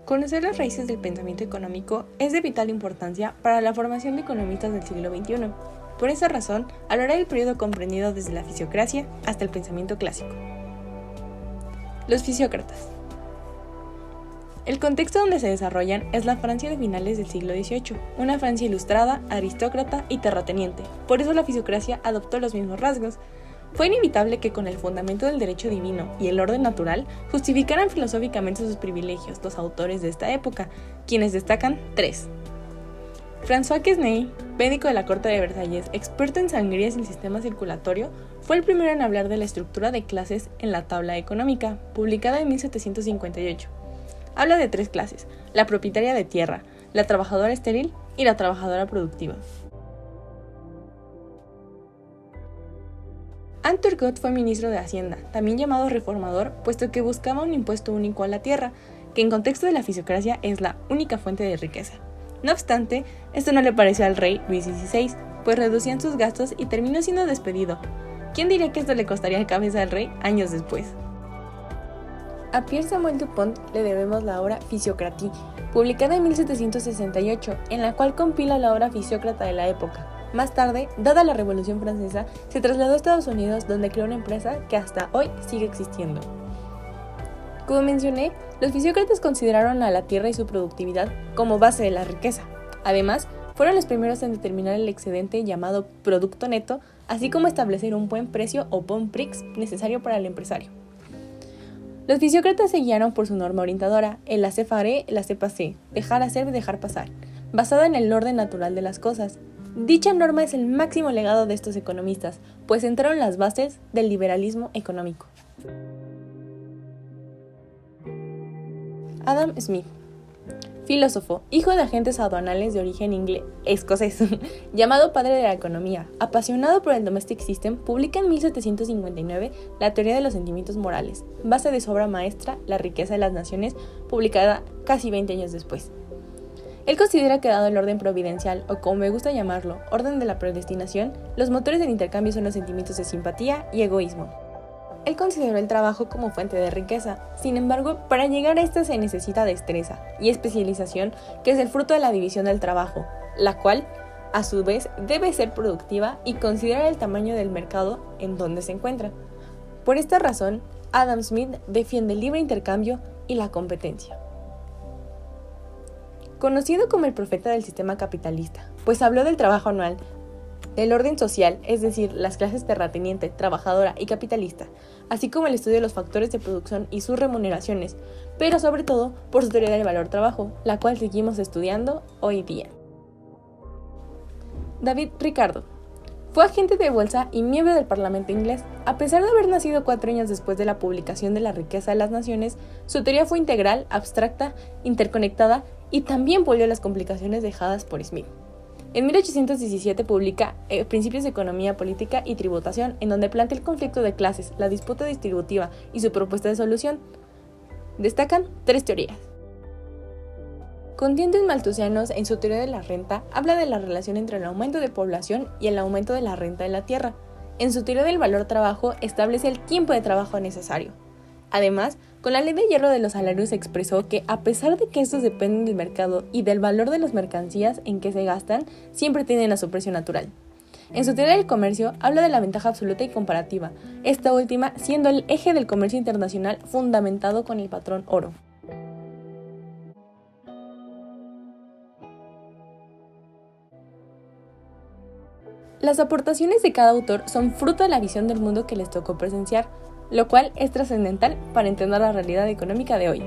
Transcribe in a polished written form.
Conocer las raíces del pensamiento económico es de vital importancia para la formación de economistas del siglo XXI. Por esa razón, hablaré del periodo comprendido desde la fisiocracia hasta el pensamiento clásico. Los fisiócratas. El contexto donde se desarrollan es la Francia de finales del siglo XVIII, una Francia ilustrada, aristócrata y terrateniente. Por eso la fisiocracia adoptó los mismos rasgos. Fue inevitable que con el fundamento del derecho divino y el orden natural justificaran filosóficamente sus privilegios los autores de esta época, quienes destacan tres. François Quesnay, médico de la corte de Versalles, experto en sangrías y el sistema circulatorio, fue el primero en hablar de la estructura de clases en la Tabla Económica, publicada en 1758. Habla de tres clases: la propietaria de tierra, la trabajadora estéril y la trabajadora productiva. Anne Turgot fue ministro de Hacienda, también llamado reformador, puesto que buscaba un impuesto único a la tierra, que en contexto de la fisiocracia es la única fuente de riqueza. No obstante, esto no le pareció al rey Luis XVI, pues reducían sus gastos y terminó siendo despedido. ¿Quién diría que esto le costaría la cabeza al rey años después? A Pierre Samuel Dupont le debemos la obra Physiocratie, publicada en 1768, en la cual compila la obra fisiócrata de la época. Más tarde, dada la Revolución Francesa, se trasladó a Estados Unidos, donde creó una empresa que hasta hoy sigue existiendo. Como mencioné, los fisiócratas consideraron a la tierra y su productividad como base de la riqueza. Además, fueron los primeros en determinar el excedente llamado producto neto, así como establecer un buen precio o bon prix necesario para el empresario. Los fisiócratas se guiaron por su norma orientadora, el laissez-faire, laissez-passer, dejar hacer y dejar pasar, basada en el orden natural de las cosas. Dicha norma es el máximo legado de estos economistas, pues sentaron las bases del liberalismo económico. Adam Smith, filósofo, hijo de agentes aduanales de origen escocés, llamado padre de la economía, apasionado por el domestic system, publica en 1759 la teoría de los sentimientos morales, base de su obra maestra La riqueza de las naciones, publicada casi 20 años después. Él considera que, dado el orden providencial, o como me gusta llamarlo, orden de la predestinación, los motores del intercambio son los sentimientos de simpatía y egoísmo. Él consideró el trabajo como fuente de riqueza. Sin embargo, para llegar a esta se necesita destreza y especialización, que es el fruto de la división del trabajo, la cual, a su vez, debe ser productiva y considerar el tamaño del mercado en donde se encuentra. Por esta razón, Adam Smith defiende el libre intercambio y la competencia. Conocido como el profeta del sistema capitalista, pues habló del trabajo anual, del orden social, es decir, las clases terrateniente, trabajadora y capitalista, así como el estudio de los factores de producción y sus remuneraciones, pero sobre todo por su teoría del valor trabajo, la cual seguimos estudiando hoy día. David Ricardo fue agente de bolsa y miembro del Parlamento inglés. A pesar de haber nacido 4 años después de la publicación de La riqueza de las naciones, su teoría fue integral, abstracta, interconectada y también pulió las complicaciones dejadas por Smith. En 1817 publica Principios de Economía Política y Tributación, en donde plantea el conflicto de clases, la disputa distributiva y su propuesta de solución. Destacan 3 teorías. Con dientes malthusianos, en su teoría de la renta, habla de la relación entre el aumento de población y el aumento de la renta de la tierra. En su teoría del valor trabajo, establece el tiempo de trabajo necesario. Además, con la ley de hierro de los salarios expresó que, a pesar de que estos dependen del mercado y del valor de las mercancías en que se gastan, siempre tienen a su precio natural. En su teoría del comercio, habla de la ventaja absoluta y comparativa, esta última siendo el eje del comercio internacional fundamentado con el patrón oro. Las aportaciones de cada autor son fruto de la visión del mundo que les tocó presenciar, lo cual es trascendental para entender la realidad económica de hoy.